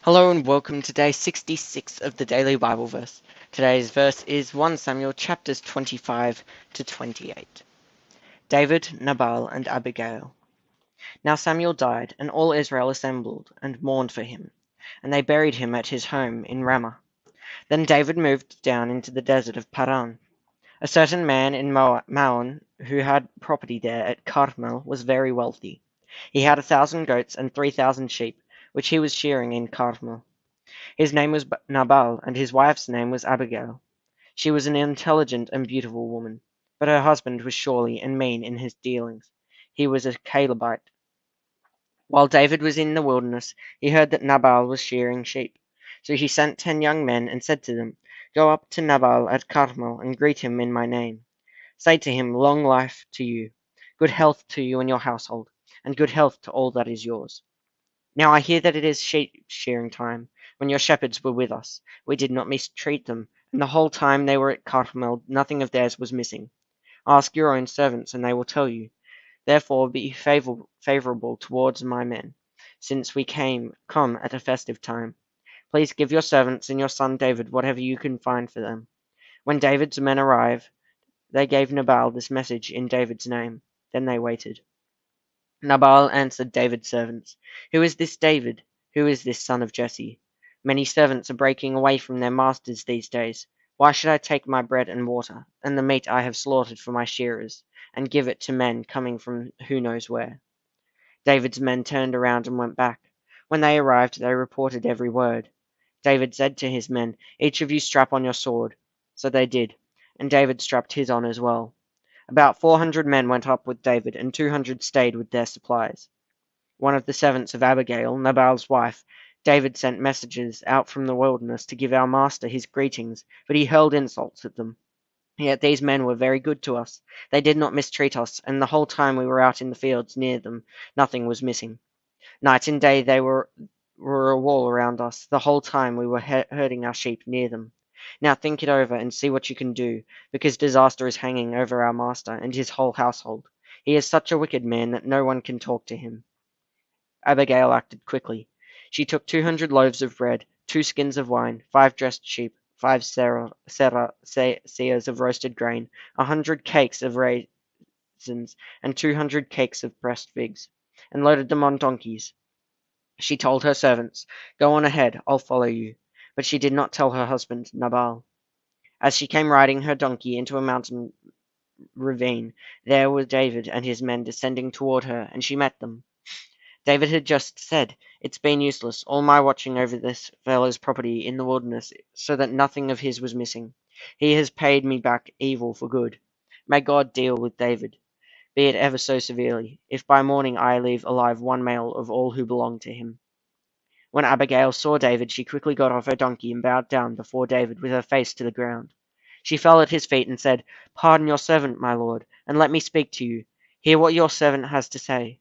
Hello and welcome to day 66 of the Daily Bible Verse. Today's verse is 1 Samuel chapters 25 to 28. David, Nabal, and Abigail. Now Samuel died, and all Israel assembled and mourned for him, and they buried him at his home in Ramah. Then David moved down into the desert of Paran. A certain man in Maon, who had property there at Carmel, was very wealthy. He had 1,000 goats and 3,000 sheep, which he was shearing in Carmel. His name was Nabal, and his wife's name was Abigail. She was an intelligent and beautiful woman, but her husband was surly and mean in his dealings. He was a Calebite. While David was in the wilderness, he heard that Nabal was shearing sheep. So he sent 10 young men and said to them, "Go up to Nabal at Carmel and greet him in my name. Say to him, 'Long life to you, good health to you and your household, and good health to all that is yours.' Now I hear that it is sheep shearing time. When your shepherds were with us, we did not mistreat them, and the whole time they were at Carmel nothing of theirs was missing. Ask your own servants, and they will tell you. Therefore be favorable towards my men, since we come at a festive time. Please give your servants and your son David whatever you can find for them." When David's men arrived, they gave Nabal this message in David's name. Then they waited. Nabal answered David's servants, "Who is this David? Who is this son of Jesse? Many servants are breaking away from their masters these days. Why should I take my bread and water, and the meat I have slaughtered for my shearers, and give it to men coming from who knows where?" David's men turned around and went back. When they arrived, they reported every word. David said to his men, "Each of you strap on your sword." So they did, and David strapped his on as well. About 400 men went up with David, and 200 stayed with their supplies. One of the servants of Abigail, Nabal's wife, David sent messengers out from the wilderness to give our master his greetings, but he hurled insults at them. Yet these men were very good to us. They did not mistreat us, and the whole time we were out in the fields near them, nothing was missing. Night and day they were a wall around us, the whole time we were herding our sheep near them. Now think it over and see what you can do, because disaster is hanging over our master and his whole household. He is such a wicked man that no one can talk to him." Abigail acted quickly. She took 200 loaves of bread, 2 skins of wine, 5 dressed sheep, 5 seahs of roasted grain, 100 cakes of raisins, and 200 cakes of pressed figs, and loaded them on donkeys. She told her servants, "Go on ahead, I'll follow you." But she did not tell her husband Nabal. As she came riding her donkey into a mountain ravine, there were David and his men descending toward her, and she met them. David had just said, "It's been useless, all my watching over this fellow's property in the wilderness, so that nothing of his was missing. He has paid me back evil for good. May God deal with David, be it ever so severely, if by morning I leave alive one male of all who belong to him." When Abigail saw David, she quickly got off her donkey and bowed down before David with her face to the ground. She fell at his feet and said, "Pardon your servant, my lord, and let me speak to you. Hear what your servant has to say.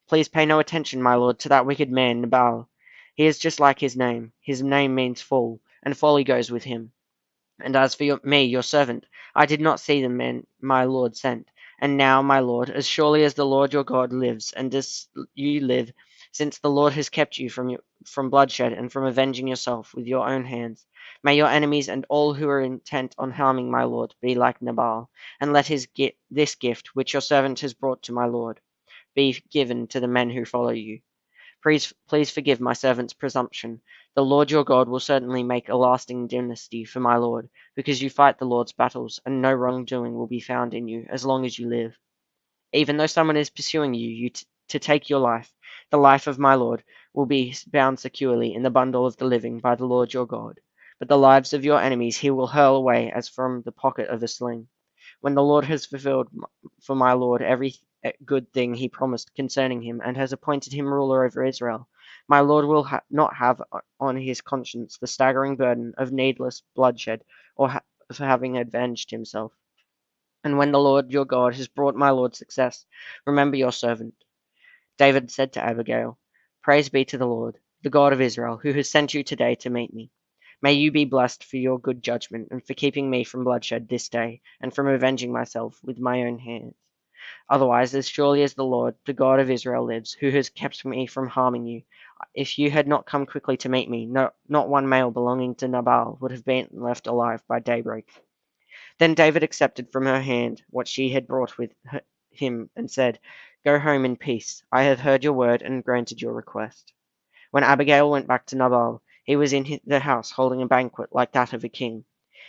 Please pay no attention, my lord, to that wicked man Nabal. He is just like his name. His name means fool, and folly goes with him. And as for me, your servant, I did not see the man my lord sent. And now, my lord, as surely as the Lord your God lives, and as you live, since the Lord has kept you from bloodshed and from avenging yourself with your own hands, may your enemies and all who are intent on harming my lord be like Nabal, and let this gift which your servant has brought to my lord be given to the men who follow you. Please forgive my servant's presumption. The Lord your God will certainly make a lasting dynasty for my lord, because you fight the Lord's battles, and no wrongdoing will be found in you as long as you live. Even though someone is pursuing to take your life, the life of my lord will be bound securely in the bundle of the living by the Lord your God. But the lives of your enemies he will hurl away as from the pocket of a sling. When the Lord has fulfilled for my lord every good thing he promised concerning him, and has appointed him ruler over Israel, my lord will not have on his conscience the staggering burden of needless bloodshed, or of having avenged himself. And when the Lord your God has brought my lord success, remember your servant." David said to Abigail, "Praise be to the Lord, the God of Israel, who has sent you today to meet me. May you be blessed for your good judgment, and for keeping me from bloodshed this day, and from avenging myself with my own hands. Otherwise, as surely as the Lord, the God of Israel lives, who has kept me from harming you, If you had not come quickly to meet me, not one male belonging to Nabal would have been left alive by daybreak." Then David accepted from her hand what she had brought with him and said, "Go home in peace. I have heard your word and granted your request." When Abigail went back to Nabal, he was in the house holding a banquet like that of a king.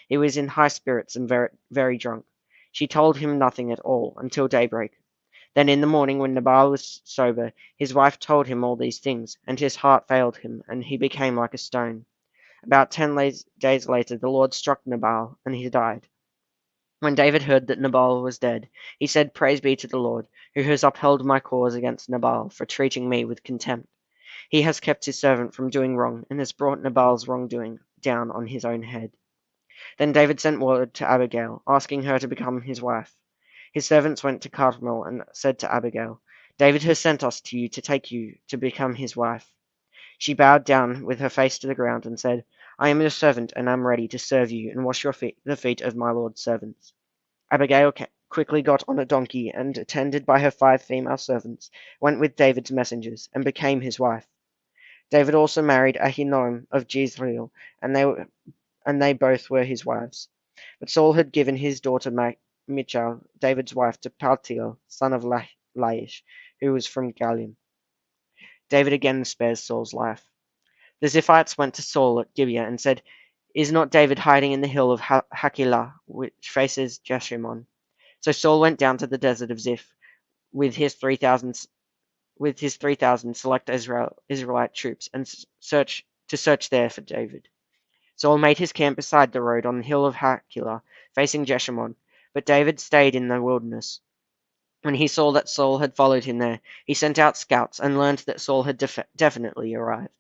He was in high spirits and very, very drunk. She told him nothing at all until daybreak. Then in the morning, when Nabal was sober, his wife told him all these things, and his heart failed him, and he became like a stone. About 10 days later, the Lord struck Nabal, and he died. When David heard that Nabal was dead, he said, "Praise be to the Lord, who has upheld my cause against Nabal for treating me with contempt. He has kept his servant from doing wrong, and has brought Nabal's wrongdoing down on his own head." Then David sent word to Abigail, asking her to become his wife. His servants went to Carmel and said to Abigail, "David has sent us to you to take you to become his wife." She bowed down with her face to the ground and said, "I am your servant and am ready to serve you and wash the feet of my lord's servants." Abigail quickly got on a donkey and, attended by her 5 female servants, went with David's messengers and became his wife. David also married Ahinoam of Jezreel, and they both were his wives. But Saul had given his daughter Michal, David's wife, to Paltiel, son of Laish, who was from Galim. David again spares Saul's life. The Ziphites went to Saul at Gibeah and said, "Is not David hiding in the hill of Hakilah, which faces Jeshimon?" So Saul went down to the desert of Ziph with his 3,000 select Israelite troops and search there for David. Saul made his camp beside the road on the hill of Hakilah, facing Jeshimon, but David stayed in the wilderness. When he saw that Saul had followed him there, he sent out scouts and learned that Saul had definitely arrived.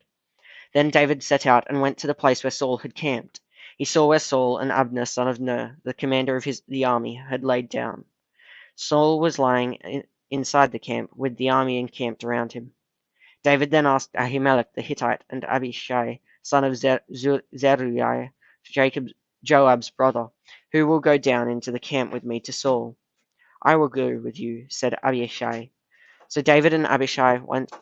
Then David set out and went to the place where Saul had camped. He saw where Saul and Abner, son of Ner, the commander of the army, had laid down. Saul was lying inside the camp, with the army encamped around him. David then asked Ahimelech the Hittite and Abishai, son of Zeruiah, Joab's brother, "Who will go down into the camp with me to Saul?" "I will go with you," said Abishai. So David and Abishai went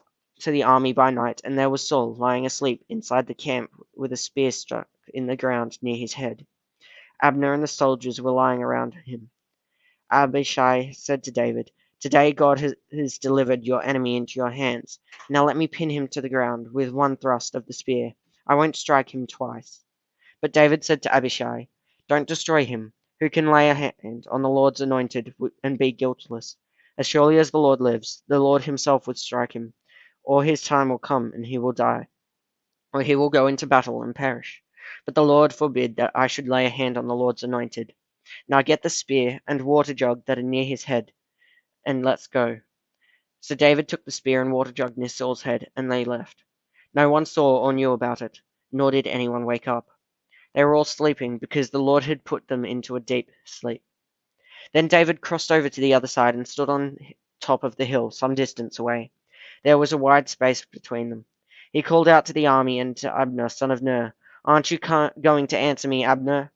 to the army by night, and there was Saul lying asleep inside the camp with a spear stuck in the ground near his head. Abner and the soldiers were lying around him. Abishai said to David, "Today God has delivered your enemy into your hands. Now let me pin him to the ground with one thrust of the spear. I won't strike him twice." But David said to Abishai, "Don't destroy him. Who can lay a hand on the Lord's anointed and be guiltless? As surely as the Lord lives, the Lord himself would strike him, or his time will come and he will die, or he will go into battle and perish. But the Lord forbid that I should lay a hand on the Lord's anointed. Now get the spear and water jug that are near his head, and let's go." So David took the spear and water jug near Saul's head, and they left. No one saw or knew about it, nor did anyone wake up. They were all sleeping, because the Lord had put them into a deep sleep. Then David crossed over to the other side and stood on top of the hill, some distance away. There was a wide space between them. He called out to the army and to Abner, son of Ner, "Aren't you going to answer me, Abner?"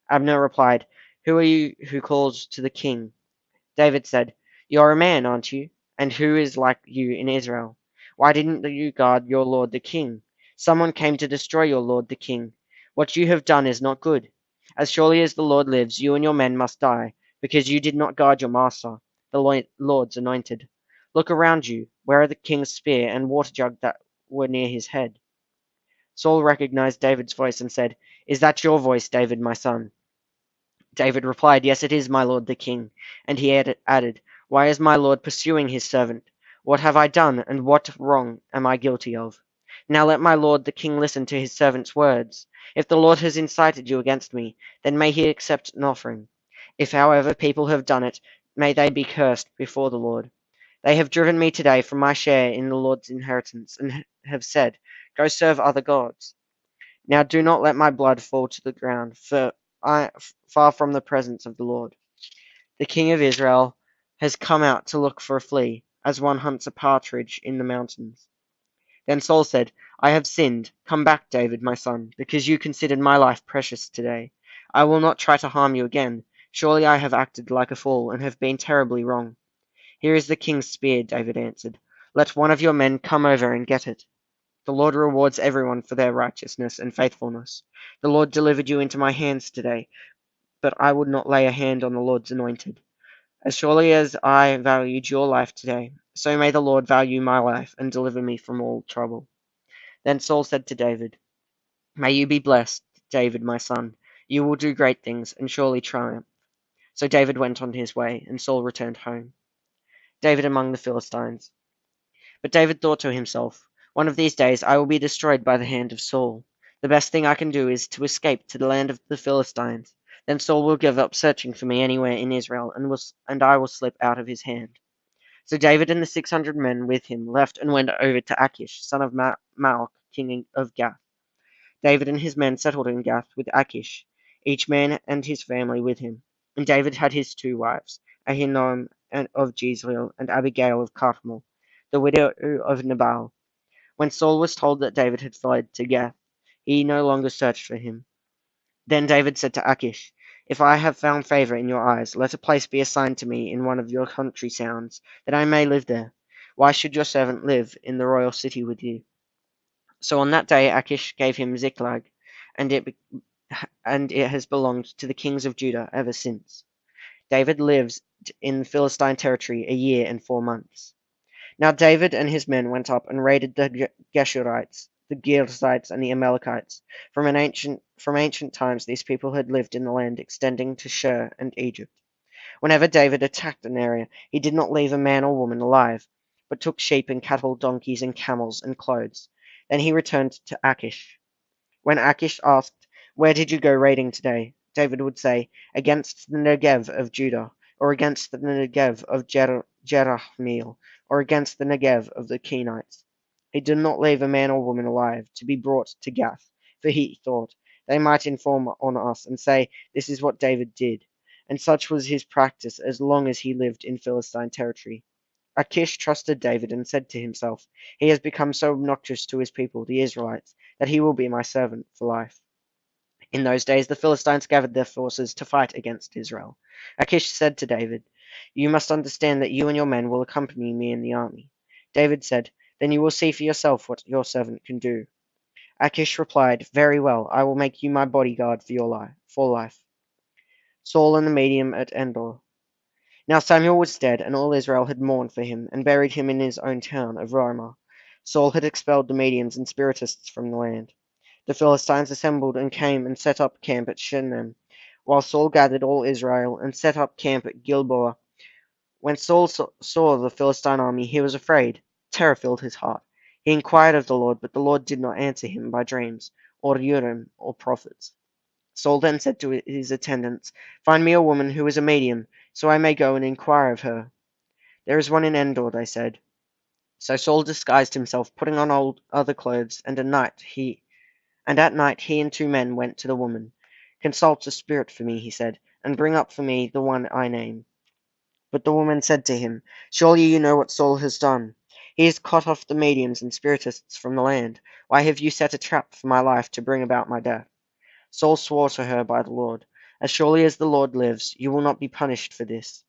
Abner replied, "Who are you who calls to the king?" David said, "You're a man, aren't you? And who is like you in Israel? Why didn't you guard your lord the king? Someone came to destroy your lord the king. What you have done is not good. As surely as the Lord lives, you and your men must die, because you did not guard your master, the Lord's anointed. Look around you. Where are the king's spear and water jug that were near his head?" Saul recognized David's voice and said, "Is that your voice, David, my son?" David replied, "Yes, it is, my lord the king." And he added, "Why is my lord pursuing his servant? What have I done, and what wrong am I guilty of? Now let my lord the king listen to his servant's words. If the Lord has incited you against me, then may he accept an offering. If, however, people have done it, may they be cursed before the Lord. They have driven me today from my share in the Lord's inheritance, and have said, 'Go serve other gods.' Now do not let my blood fall to the ground, for I far from the presence of the Lord. The king of Israel has come out to look for a flea, as one hunts a partridge in the mountains." Then Saul said, "I have sinned. Come back, David, my son, because you considered my life precious today. I will not try to harm you again. Surely I have acted like a fool, and have been terribly wrong." "Here is the king's spear," David answered. "Let one of your men come over and get it." The Lord rewards everyone for their righteousness and faithfulness. The Lord delivered you into my hands today, but I would not lay a hand on the Lord's anointed. As surely as I valued your life today, so may the Lord value my life and deliver me from all trouble." Then Saul said to David, "May you be blessed, David, my son. You will do great things and surely triumph." So David went on his way, and Saul returned home. David among the Philistines. But David thought to himself, "One of these days I will be destroyed by the hand of Saul. The best thing I can do is to escape to the land of the Philistines. Then Saul will give up searching for me anywhere in Israel, and I will slip out of his hand." So David and the 600 men with him left and went over to Achish, son of Maoch, king of Gath. David and his men settled in Gath with Achish, each man and his family with him. And David had his 2 wives, Ahinoam of Jezreel and Abigail of Carmel, the widow of Nabal. When Saul was told that David had fled to Gath, he no longer searched for him. Then David said to Achish, "If I have found favor in your eyes, let a place be assigned to me in one of your country towns, that I may live there. Why should your servant live in the royal city with you?" So on that day Achish gave him Ziklag, and it has belonged to the kings of Judah ever since. David lived in Philistine territory a year and 4 months. Now David and his men went up and raided the Geshurites, the Girzites, and the Amalekites. From ancient times these people had lived in the land extending to Shur and Egypt. Whenever David attacked an area, he did not leave a man or woman alive, but took sheep and cattle, donkeys and camels, and clothes. Then he returned to Achish. When Achish asked, "Where did you go raiding today?" David would say, "Against the Negev of Judah, or against the Negev of Jerahmeel, or against the Negev of the Kenites." He did not leave a man or woman alive to be brought to Gath, for he thought, "They might inform on us and say, 'This is what David did.'" And such was his practice as long as he lived in Philistine territory. Achish trusted David and said to himself, "He has become so obnoxious to his people, the Israelites, that he will be my servant for life." In those days the Philistines gathered their forces to fight against Israel. Achish said to David, "You must understand that you and your men will accompany me in the army." David said, "Then you will see for yourself what your servant can do." Achish replied, "Very well, I will make you my bodyguard for life." Saul and the medium at Endor. Now Samuel was dead, and all Israel had mourned for him, and buried him in his own town of Ramah. Saul had expelled the Medians and Spiritists from the land. The Philistines assembled and came and set up camp at Shunem, while Saul gathered all Israel and set up camp at Gilboa. When Saul saw the Philistine army, he was afraid. Terror filled his heart. He inquired of the Lord, but the Lord did not answer him by dreams, or Urim, or prophets. Saul then said to his attendants, "Find me a woman who is a medium, so I may go and inquire of her." "There is one in Endor," they said. So Saul disguised himself, putting on other clothes, and at night he and 2 men went to the woman. "Consult a spirit for me," he said, "and bring up for me the one I name." But the woman said to him, "Surely you know what Saul has done. He has cut off the mediums and spiritists from the land. Why have you set a trap for my life to bring about my death?" Saul swore to her by the Lord, "As surely as the Lord lives, you will not be punished for this."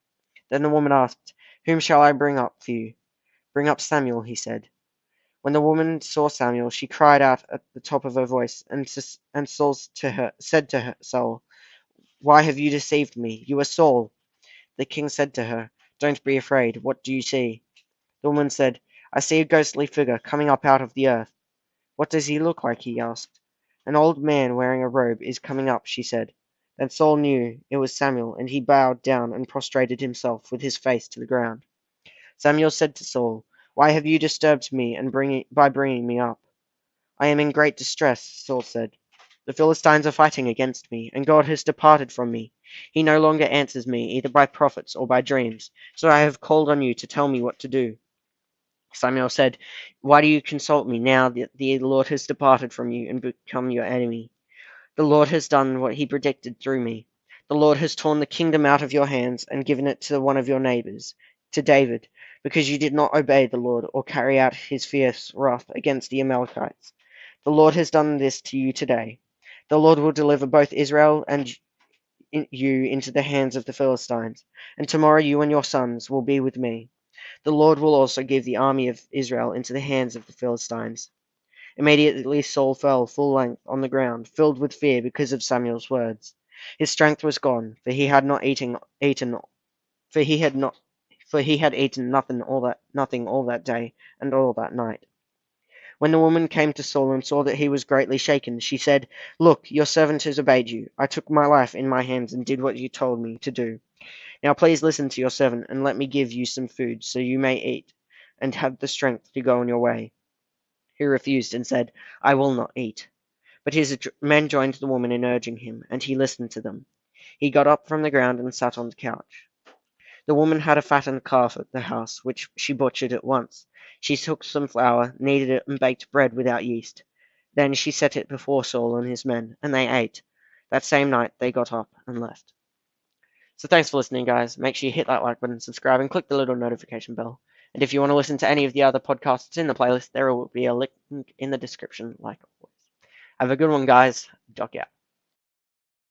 Then the woman asked, "Whom shall I bring up for you?" "Bring up Samuel," he said. When the woman saw Samuel, she cried out at the top of her voice, and Saul said to Saul, "Why have you deceived me? You are Saul." The king said to her, "Don't be afraid. What do you see?" The woman said, "I see a ghostly figure coming up out of the earth." "What does he look like?" he asked. "An old man wearing a robe is coming up," she said. Then Saul knew it was Samuel, and he bowed down and prostrated himself with his face to the ground. Samuel said to Saul, "Why have you disturbed me by bringing me up?" "I am in great distress," Saul said. "The Philistines are fighting against me, and God has departed from me. He no longer answers me either by prophets or by dreams, so I have called on you to tell me what to do." Samuel said, "Why do you consult me now that the Lord has departed from you and become your enemy? The Lord has done what he predicted through me. The Lord has torn the kingdom out of your hands and given it to one of your neighbors, to David, because you did not obey the Lord or carry out his fierce wrath against the Amalekites. The Lord has done this to you today. The Lord will deliver both Israel and you into the hands of the Philistines, and tomorrow you and your sons will be with me. The Lord will also give the army of Israel into the hands of the Philistines." Immediately Saul fell full length on the ground, filled with fear because of Samuel's words. His strength was gone, for he had not eaten for he had not for he had eaten nothing all that day and all that night. When the woman came to Saul and saw that he was greatly shaken, she said, "Look, your servant has obeyed you. I took my life in my hands and did what you told me to do. Now please listen to your servant and let me give you some food so you may eat and have the strength to go on your way." He refused and said, "I will not eat." But his men joined the woman in urging him, and he listened to them. He got up from the ground and sat on the couch. The woman had a fattened calf at the house, which she butchered at once. She took some flour, kneaded it, and baked bread without yeast. Then she set it before Saul and his men, and they ate. That same night they got up and left. So thanks for listening, guys. Make sure you hit that like button, subscribe, and click the little notification bell. And if you want to listen to any of the other podcasts in the playlist, there will be a link in the description, like always. Have a good one, guys. Doc out.